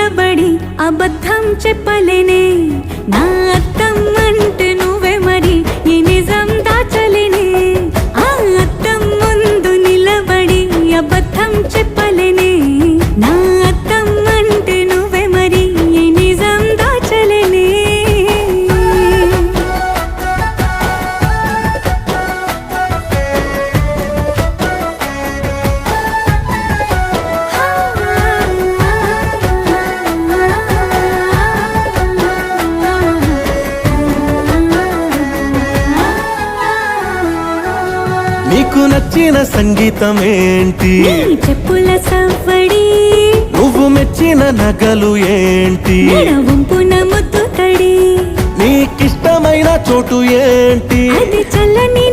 నిలబడి అబద్ధం చెప్పలేనే నా అద్దం అంటే నువ్వే మరి ఈ నిజం దాచలేనే ఆ అద్దం ముందు నిలబడి అబద్ధం చెప్పలేనే నా అద్దం అంటే నువ్వే మరి ఈ నిజం దాచలేనే నీకు నచ్చిన సంగీతం ఏంటి నీ చెప్పుల సవ్వడి నువ్వు మెచ్చిన నగలు ఏంటి వంపున ముద్దు తడి నీకిష్టమైన చోటు ఏంటి అది చల్లని